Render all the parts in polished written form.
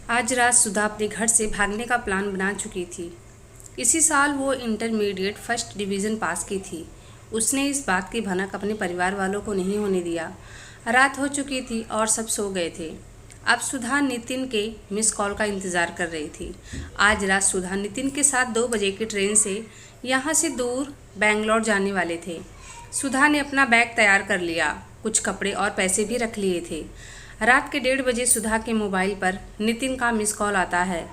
आज रात सुधा अपने घर से भागने का प्लान बना चुकी थी। इसी साल वो इंटरमीडिएट फर्स्ट डिवीज़न पास की थी। उसने इस बात की भनक अपने परिवार वालों को नहीं होने दिया। रात हो चुकी थी और सब सो गए थे। अब सुधा नितिन के मिस कॉल का इंतज़ार कर रही थी। आज रात सुधा नितिन के साथ 2 बजे की ट्रेन से यहाँ से दूर बेंगलोर जाने वाले थे। सुधा ने अपना बैग तैयार कर लिया, कुछ कपड़े और पैसे भी रख लिए थे। रात के 1:30 सुधा के मोबाइल पर नितिन का मिस कॉल आता है।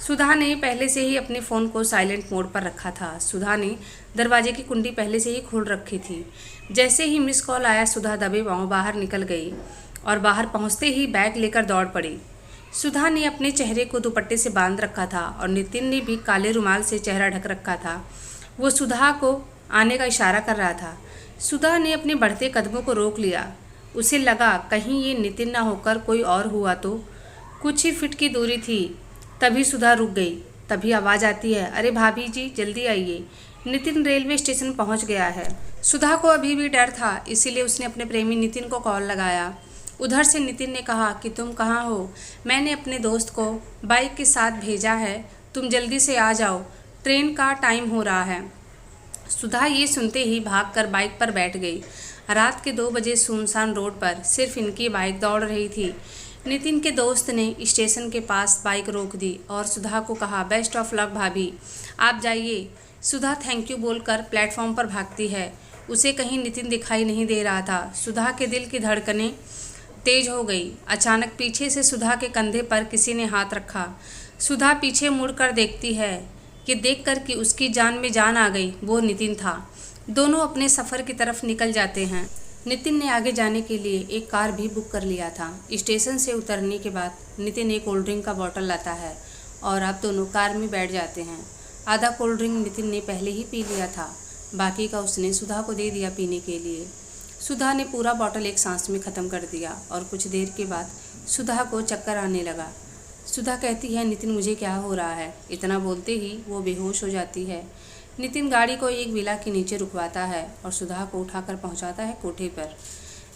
सुधा ने पहले से ही अपने फ़ोन को साइलेंट मोड पर रखा था। सुधा ने दरवाजे की कुंडी पहले से ही खोल रखी थी। जैसे ही मिस कॉल आया, सुधा दबे पाँव बाहर निकल गई और बाहर पहुंचते ही बैग लेकर दौड़ पड़ी। सुधा ने अपने चेहरे को दुपट्टे से बांध रखा था और नितिन ने भी काले रुमाल से चेहरा ढक रखा था। वो सुधा को आने का इशारा कर रहा था। सुधा ने अपने बढ़ते कदमों को रोक लिया। उसे लगा कहीं ये नितिन ना होकर कोई और हुआ तो। कुछ ही फीट की दूरी थी, तभी सुधा रुक गई। तभी आवाज़ आती है, अरे भाभी जी जल्दी आइए, नितिन रेलवे स्टेशन पहुंच गया है। सुधा को अभी भी डर था, इसीलिए उसने अपने प्रेमी नितिन को कॉल लगाया। उधर से नितिन ने कहा कि तुम कहाँ हो? मैंने अपने दोस्त को बाइक के साथ भेजा है, तुम जल्दी से आ जाओ, ट्रेन का टाइम हो रहा है। सुधा ये सुनते ही भागकर बाइक पर बैठ गई। रात के 2 बजे सुनसान रोड पर सिर्फ इनकी बाइक दौड़ रही थी। नितिन के दोस्त ने स्टेशन के पास बाइक रोक दी और सुधा को कहा, बेस्ट ऑफ लक भाभी, आप जाइए। सुधा थैंक यू बोलकर प्लेटफॉर्म पर भागती है। उसे कहीं नितिन दिखाई नहीं दे रहा था। सुधा के दिल की धड़कनें तेज हो गई। अचानक पीछे से सुधा के कंधे पर किसी ने हाथ रखा। सुधा पीछे मुड़कर देखती है कि उसकी जान में जान आ गई। वो नितिन था। दोनों अपने सफ़र की तरफ निकल जाते हैं। नितिन ने आगे जाने के लिए एक कार भी बुक कर लिया था। स्टेशन से उतरने के बाद नितिन एक कोल्ड ड्रिंक का बॉटल लाता है और अब दोनों कार में बैठ जाते हैं। आधा कोल्ड ड्रिंक नितिन ने पहले ही पी लिया था, बाकी का उसने सुधा को दे दिया पीने के लिए। सुधा ने पूरा बॉटल एक सांस में ख़त्म कर दिया और कुछ देर के बाद सुधा को चक्कर आने लगा। सुधा कहती है, नितिन मुझे क्या हो रहा है? इतना बोलते ही वो बेहोश हो जाती है। नितिन गाड़ी को एक विला के नीचे रुकवाता है और सुधा को उठाकर पहुंचाता है कोठे पर।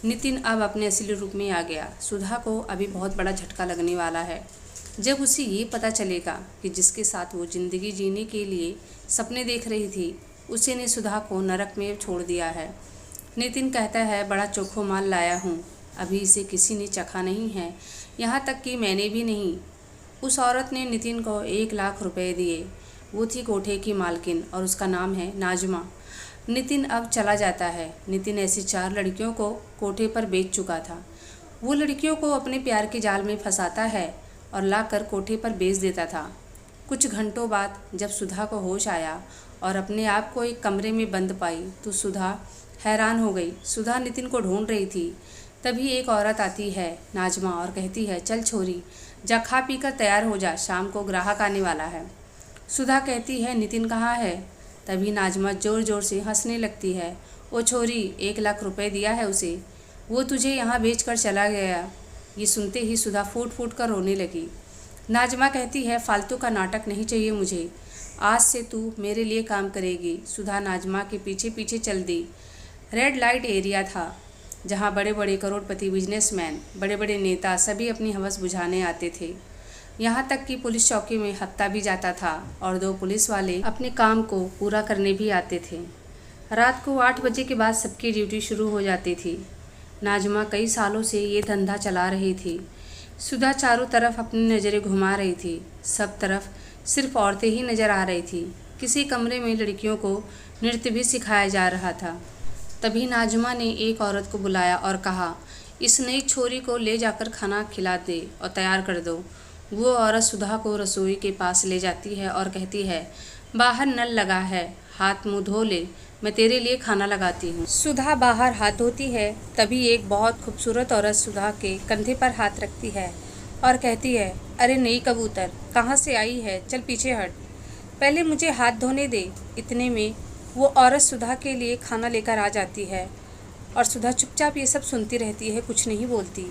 नितिन अब अपने असली रूप में आ गया। सुधा को अभी बहुत बड़ा झटका लगने वाला है जब उसे ये पता चलेगा कि जिसके साथ वो ज़िंदगी जीने के लिए सपने देख रही थी, उसी ने सुधा को नरक में छोड़ दिया है। नितिन कहता है, बड़ा चोखो माल लाया हूँ, अभी इसे किसी ने चखा नहीं है, यहाँ तक कि मैंने भी नहीं। उस औरत ने नितिन को 1 लाख रुपए दिए। वो थी कोठे की मालकिन और उसका नाम है नाजमा। नितिन अब चला जाता है। नितिन ऐसी 4 लड़कियों को कोठे पर बेच चुका था। वो लड़कियों को अपने प्यार के जाल में फंसाता है और लाकर कोठे पर बेच देता था। कुछ घंटों बाद जब सुधा को होश आया और अपने आप को एक कमरे में बंद पाई तो सुधा हैरान हो गई। सुधा नितिन को ढूंढ रही थी। तभी एक औरत आती है, नाजमा, और कहती है, चल छोरी, जा खा पी कर तैयार हो जा, शाम को ग्राहक आने वाला है। सुधा कहती है, नितिन कहाँ है? तभी नाजमा ज़ोर ज़ोर से हंसने लगती है। ओ छोरी, 1 लाख रुपए दिया है उसे, वो तुझे यहाँ बेच कर चला गया। ये सुनते ही सुधा फूट फूट कर रोने लगी। नाजमा कहती है, फालतू का नाटक नहीं चाहिए मुझे, आज से तू मेरे लिए काम करेगी। सुधा नाजमा के पीछे पीछे चल दी। रेड लाइट एरिया था जहाँ बड़े बड़े करोड़पति बिजनेसमैन, बड़े बड़े नेता सभी अपनी हवस बुझाने आते थे। यहाँ तक कि पुलिस चौकी में हफ्ता भी जाता था और 2 पुलिस वाले अपने काम को पूरा करने भी आते थे। रात को 8 बजे के बाद सबकी ड्यूटी शुरू हो जाती थी। नाजमा कई सालों से ये धंधा चला रही थी। सुधा चारों तरफ अपनी नज़रें घुमा रही थी। सब तरफ सिर्फ औरतें ही नज़र आ रही थी। किसी कमरे में लड़कियों को नृत्य भी सिखाया जा रहा था। तभी नाजमा ने एक औरत को बुलाया और कहा, इस नई छोरी को ले जाकर खाना खिला दे और तैयार कर दो। वो औरत सुधा को रसोई के पास ले जाती है और कहती है, बाहर नल लगा है, हाथ मुंह धो ले, मैं तेरे लिए खाना लगाती हूँ। सुधा बाहर हाथ धोती है। तभी एक बहुत खूबसूरत औरत सुधा के कंधे पर हाथ रखती है और कहती है, अरे नई कबूतर, कहाँ से आई है? चल पीछे हट, पहले मुझे हाथ धोने दे। इतने में वो औरत सुधा के लिए खाना लेकर आ जाती है और सुधा चुपचाप ये सब सुनती रहती है, कुछ नहीं बोलती।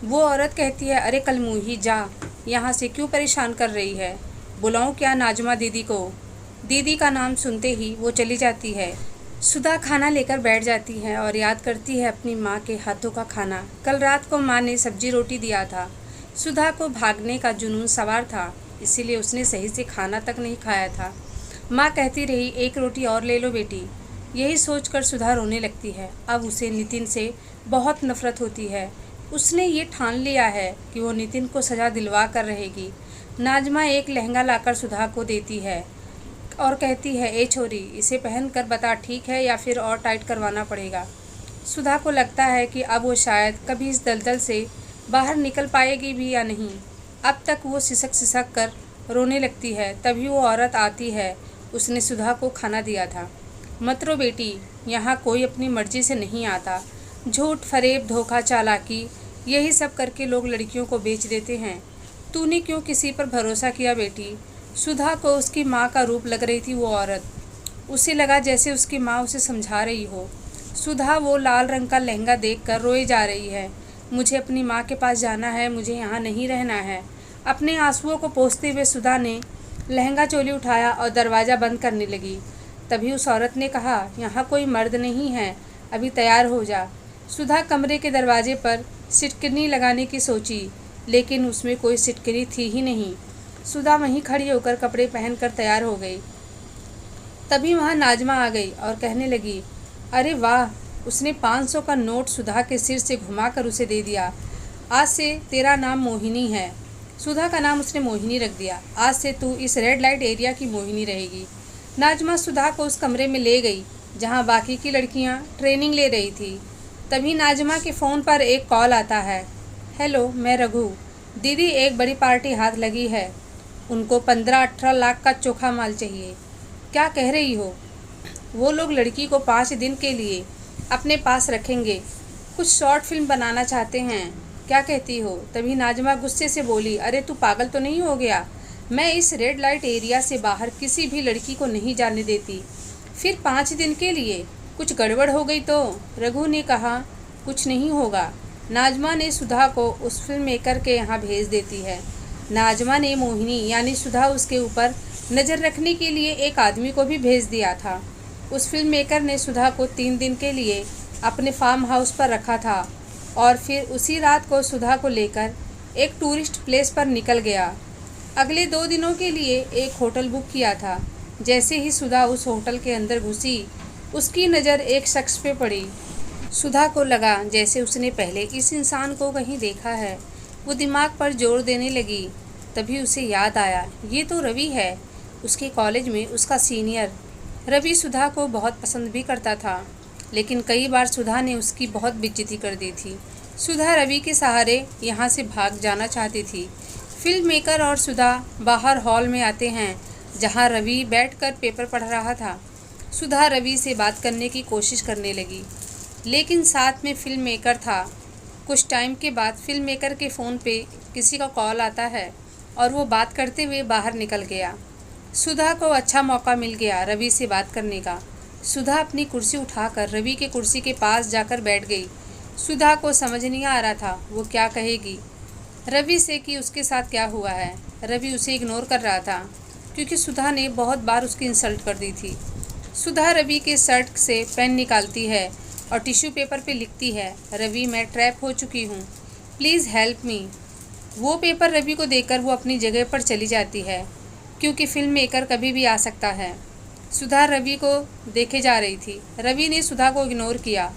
वो औरत कहती है, अरे कलमुही, जा यहाँ से, क्यों परेशान कर रही है? बुलाऊं क्या नाजमा दीदी को? दीदी का नाम सुनते ही वो चली जाती है। सुधा खाना लेकर बैठ जाती है और याद करती है अपनी माँ के हाथों का खाना। कल रात को माँ ने सब्जी रोटी दिया था। सुधा को भागने का जुनून सवार था, इसीलिए उसने सही से खाना तक नहीं खाया था। माँ कहती रही, एक रोटी और ले लो बेटी। यही सोचकर सुधा रोने लगती है। अब उसे नितिन से बहुत नफरत होती है। उसने ये ठान लिया है कि वो नितिन को सज़ा दिलवा कर रहेगी। नाजमा एक लहंगा लाकर सुधा को देती है और कहती है, ए छोरी, इसे पहन कर बता ठीक है या फिर और टाइट करवाना पड़ेगा। सुधा को लगता है कि अब वो शायद कभी इस दलदल से बाहर निकल पाएगी भी या नहीं। अब तक वो सिसक सिसक कर रोने लगती है। तभी वो औरत आती है। उसने सुधा को खाना दिया था। मत रो बेटी, यहाँ कोई अपनी मर्जी से नहीं आता। झूठ, फरेब, धोखा, चालाकी, यही सब करके लोग लड़कियों को बेच देते हैं। तूने क्यों किसी पर भरोसा किया बेटी? सुधा को उसकी माँ का रूप लग रही थी वो औरत। उसे लगा जैसे उसकी माँ उसे समझा रही हो। सुधा वो लाल रंग का लहंगा देखकर रोए जा रही है। मुझे अपनी माँ के पास जाना है, मुझे यहाँ नहीं रहना है। अपने आंसुओं को पोंछते हुए सुधा ने लहंगा चोली उठाया और दरवाज़ा बंद करने लगी। तभी उस औरत ने कहा, यहाँ कोई मर्द नहीं है, अभी तैयार हो जा। सुधा कमरे के दरवाजे पर सिटकिनी लगाने की सोची, लेकिन उसमें कोई सिटकिनी थी ही नहीं। सुधा वहीं खड़ी होकर कपड़े पहनकर तैयार हो गई। तभी वहाँ नाजमा आ गई और कहने लगी, अरे वाह! उसने 500 का नोट सुधा के सिर से घुमाकर उसे दे दिया। आज से तेरा नाम मोहिनी है। सुधा का नाम उसने मोहिनी रख दिया। आज से तू इस रेड लाइट एरिया की मोहिनी रहेगी। नाजमा सुधा को उस कमरे में ले गई जहाँ बाकी की लड़कियाँ ट्रेनिंग ले रही थी। तभी नाजमा के फ़ोन पर एक कॉल आता है। हेलो, मैं रघु। दीदी, एक बड़ी पार्टी हाथ लगी है। उनको 15-18 लाख का चोखा माल चाहिए। क्या कह रही हो? वो लोग लड़की को 5 दिन के लिए अपने पास रखेंगे। कुछ शॉर्ट फिल्म बनाना चाहते हैं। क्या कहती हो? तभी नाजमा गुस्से से बोली, अरे तू पागल तो नहीं हो गया? मैं इस रेड लाइट एरिया से बाहर किसी भी लड़की को नहीं जाने देती। फिर 5 दिन के लिए? कुछ गड़बड़ हो गई तो? रघु ने कहा, कुछ नहीं होगा। नाजमा ने सुधा को उस फिल्म मेकर के यहाँ भेज देती है। नाजमा ने मोहिनी यानी सुधा उसके ऊपर नज़र रखने के लिए एक आदमी को भी भेज दिया था। उस फिल्म मेकर ने सुधा को 3 दिन के लिए अपने फार्म हाउस पर रखा था और फिर उसी रात को सुधा को लेकर एक टूरिस्ट प्लेस पर निकल गया। अगले 2 दिनों के लिए एक होटल बुक किया था। जैसे ही सुधा उस होटल के अंदर घुसी, उसकी नज़र एक शख्स पे पड़ी। सुधा को लगा जैसे उसने पहले इस इंसान को कहीं देखा है। वो दिमाग पर जोर देने लगी। तभी उसे याद आया, ये तो रवि है, उसके कॉलेज में उसका सीनियर। रवि सुधा को बहुत पसंद भी करता था, लेकिन कई बार सुधा ने उसकी बहुत बेइज्जती कर दी थी। सुधा रवि के सहारे यहाँ से भाग जाना चाहती थी। फिल्म मेकर और सुधा बाहर हॉल में आते हैं जहाँ रवि बैठकर पेपर पढ़ रहा था। सुधा रवि से बात करने की कोशिश करने लगी, लेकिन साथ में फिल्म मेकर था। कुछ टाइम के बाद फिल्म मेकर के फ़ोन पे किसी का कॉल आता है और वो बात करते हुए बाहर निकल गया। सुधा को अच्छा मौका मिल गया रवि से बात करने का। सुधा अपनी कुर्सी उठाकर रवि के कुर्सी के पास जाकर बैठ गई। सुधा को समझ नहीं आ रहा था वो क्या कहेगी रवि से कि उसके साथ क्या हुआ है। रवि उसे इग्नोर कर रहा था क्योंकि सुधा ने बहुत बार उसकी इंसल्ट कर दी थी। सुधा रवि के शर्ट से पेन निकालती है और टिश्यू पेपर पे लिखती है, रवि, मैं ट्रैप हो चुकी हूँ, प्लीज़ हेल्प मी। वो पेपर रवि को देकर वो अपनी जगह पर चली जाती है क्योंकि फिल्म मेकर कभी भी आ सकता है। सुधा रवि को देखे जा रही थी। रवि ने सुधा को इग्नोर किया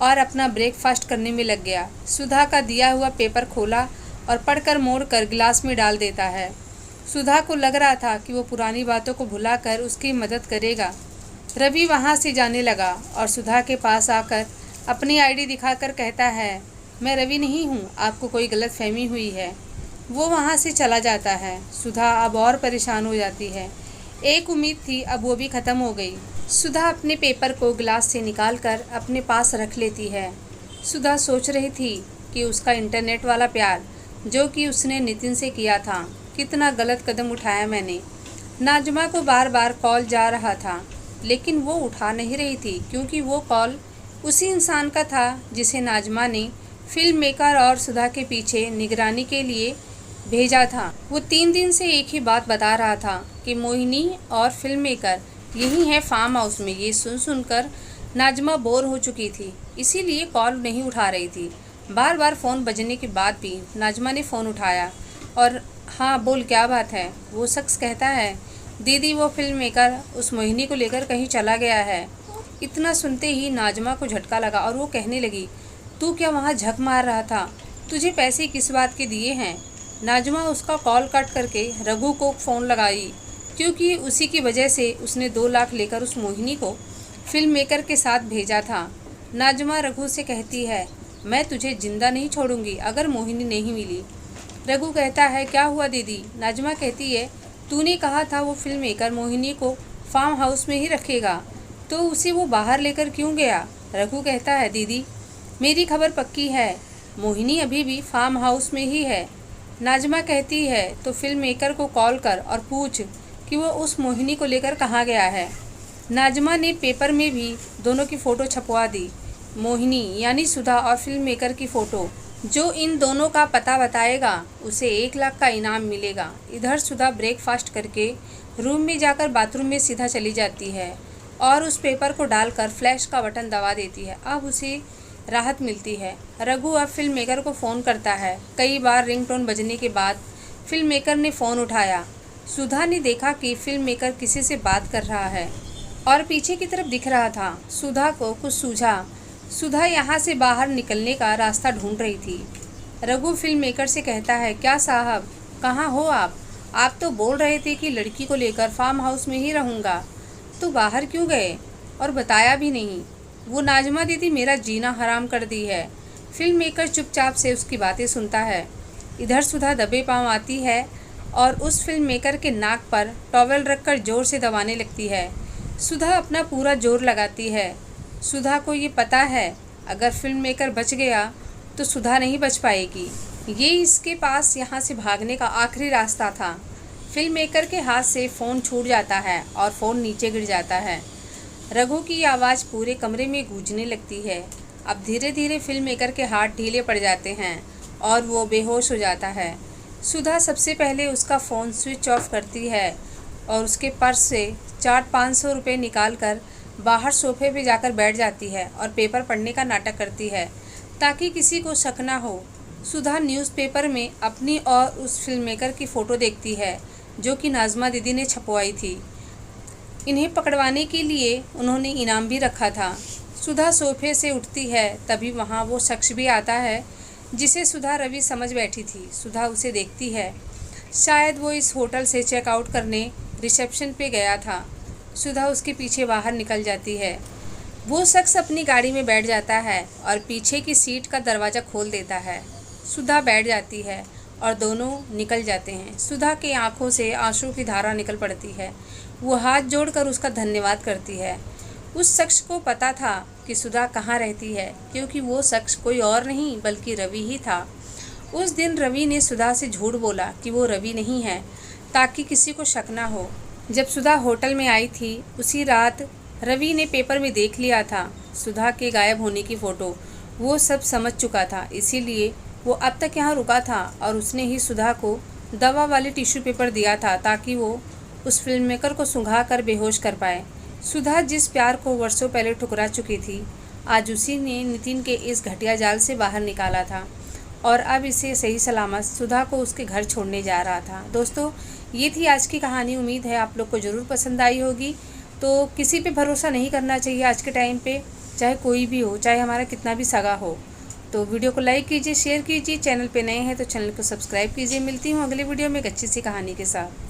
और अपना ब्रेकफास्ट करने में लग गया। सुधा का दिया हुआ पेपर खोला और पढ़कर मोड़कर गिलास में डाल देता है। सुधा को लग रहा था कि वो पुरानी बातों को भुलाकर उसकी मदद करेगा। रवि वहाँ से जाने लगा और सुधा के पास आकर अपनी आईडी दिखाकर कहता है, मैं रवि नहीं हूँ, आपको कोई गलतफहमी हुई है। वो वहाँ से चला जाता है। सुधा अब और परेशान हो जाती है। एक उम्मीद थी, अब वो भी ख़त्म हो गई। सुधा अपने पेपर को गिलास से निकालकर अपने पास रख लेती है। सुधा सोच रही थी कि उसका इंटरनेट वाला प्यार जो कि उसने नितिन से किया था, कितना गलत कदम उठाया मैंने। नाजमा को बार बार कॉल जा रहा था, लेकिन वो उठा नहीं रही थी क्योंकि वो कॉल उसी इंसान का था जिसे नाजमा ने फिल्म मेकर और सुधा के पीछे निगरानी के लिए भेजा था। वो 3 दिन से एक ही बात बता रहा था कि मोहिनी और फिल्म मेकर यही है फार्म हाउस में। ये सुनकर नाजमा बोर हो चुकी थी, इसीलिए कॉल नहीं उठा रही थी। बार बार फ़ोन बजने के बाद भी नाज़मा ने फ़ोन उठाया और हाँ बोल क्या बात है। वो शख्स कहता है, दीदी वो फिल्म मेकर उस मोहिनी को लेकर कहीं चला गया है। इतना सुनते ही नाज़मा को झटका लगा और वो कहने लगी, तू क्या वहाँ झक मार रहा था? तुझे पैसे किस बात के दिए हैं? नाज़मा उसका कॉल कट करके रघु को फ़ोन लगाई, क्योंकि उसी की वजह से उसने 2 लाख लेकर उस मोहिनी को फिल्म मेकर के साथ भेजा था। नाज़मा रघु से कहती है, मैं तुझे जिंदा नहीं छोड़ूंगी अगर मोहिनी नहीं मिली। रघु कहता है, क्या हुआ दीदी? नाज़मा कहती है, तूने कहा था वो फिल्म मेकर मोहिनी को फार्म हाउस में ही रखेगा, तो उसे वो बाहर लेकर क्यों गया? रघु कहता है, दीदी मेरी खबर पक्की है, मोहिनी अभी भी फार्म हाउस में ही है। नाज़मा कहती है, तो फिल्म मेकर को कॉल कर और पूछ कि वो उस मोहिनी को लेकर कहाँ गया है। नाज़मा ने पेपर में भी दोनों की फ़ोटो छपवा दी, मोहिनी यानी सुधा और फिल्म मेकर की फ़ोटो। जो इन दोनों का पता बताएगा उसे 1 लाख का इनाम मिलेगा। इधर सुधा ब्रेकफास्ट करके रूम में जाकर बाथरूम में सीधा चली जाती है और उस पेपर को डालकर फ्लैश का बटन दबा देती है। अब उसे राहत मिलती है। रघु अब फिल्म मेकर को फ़ोन करता है। कई बार रिंगटोन बजने के बाद फिल्म मेकर ने फ़ोन उठाया। सुधा ने देखा कि फिल्म मेकर किसी से बात कर रहा है और पीछे की तरफ दिख रहा था। सुधा को कुछ सूझा। सुधा यहाँ से बाहर निकलने का रास्ता ढूंढ रही थी। रघु फिल्म मेकर से कहता है, क्या साहब कहाँ हो आप? आप तो बोल रहे थे कि लड़की को लेकर फार्म हाउस में ही रहूँगा, तो बाहर क्यों गए और बताया भी नहीं? वो नाज़मा दीदी मेरा जीना हराम कर दी है। फिल्म मेकर चुपचाप से उसकी बातें सुनता है। इधर सुधा दबे पाँव आती है और उस फिल्म मेकर के नाक पर टॉवेल रखकर ज़ोर से दबाने लगती है। सुधा अपना पूरा जोर लगाती है। सुधा को ये पता है अगर फिल्म मेकर बच गया तो सुधा नहीं बच पाएगी। ये इसके पास यहाँ से भागने का आखिरी रास्ता था। फिल्म मेकर के हाथ से फ़ोन छूट जाता है और फ़ोन नीचे गिर जाता है। रघु की आवाज़ पूरे कमरे में गूंजने लगती है। अब धीरे धीरे फिल्म मेकर के हाथ ढीले पड़ जाते हैं और वो बेहोश हो जाता है। सुधा सबसे पहले उसका फ़ोन स्विच ऑफ करती है और उसके पर्स से 400-500 रुपये निकाल कर बाहर सोफे पे जाकर बैठ जाती है और पेपर पढ़ने का नाटक करती है ताकि किसी को शक ना हो। सुधा न्यूज़पेपर में अपनी और उस फिल्म मेकर की फ़ोटो देखती है जो कि नाज़मा दीदी ने छपवाई थी। इन्हें पकड़वाने के लिए उन्होंने इनाम भी रखा था। सुधा सोफे से उठती है, तभी वहाँ वो शख्स भी आता है जिसे सुधा रवि समझ बैठी थी। सुधा उसे देखती है। शायद वो इस होटल से चेकआउट करने रिसेप्शन पे गया था। सुधा उसके पीछे बाहर निकल जाती है। वो शख्स अपनी गाड़ी में बैठ जाता है और पीछे की सीट का दरवाज़ा खोल देता है। सुधा बैठ जाती है और दोनों निकल जाते हैं। सुधा की आंखों से आंसू की धारा निकल पड़ती है। वो हाथ जोड़कर उसका धन्यवाद करती है। उस शख्स को पता था कि सुधा कहाँ रहती है, क्योंकि वो शख्स कोई और नहीं बल्कि रवि ही था। उस दिन रवि ने सुधा से झूठ बोला कि वो रवि नहीं है, ताकि किसी को शक ना हो। जब सुधा होटल में आई थी उसी रात रवि ने पेपर में देख लिया था सुधा के गायब होने की फ़ोटो। वो सब समझ चुका था, इसीलिए वो अब तक यहाँ रुका था और उसने ही सुधा को दवा वाले टिश्यू पेपर दिया था ताकि वो उस फिल्म मेकर को सुंघा कर बेहोश कर पाए। सुधा जिस प्यार को वर्षों पहले ठुकरा चुकी थी, आज उसी ने नितिन के इस घटिया जाल से बाहर निकाला था और अब इसे सही सलामत सुधा को उसके घर छोड़ने जा रहा था। दोस्तों, ये थी आज की कहानी। उम्मीद है आप लोग को ज़रूर पसंद आई होगी। तो किसी पे भरोसा नहीं करना चाहिए आज के टाइम पे, चाहे कोई भी हो, चाहे हमारा कितना भी सगा हो। तो वीडियो को लाइक कीजिए, शेयर कीजिए। चैनल पे नए हैं तो चैनल को सब्सक्राइब कीजिए। मिलती हूँ अगले वीडियो में एक अच्छी सी कहानी के साथ।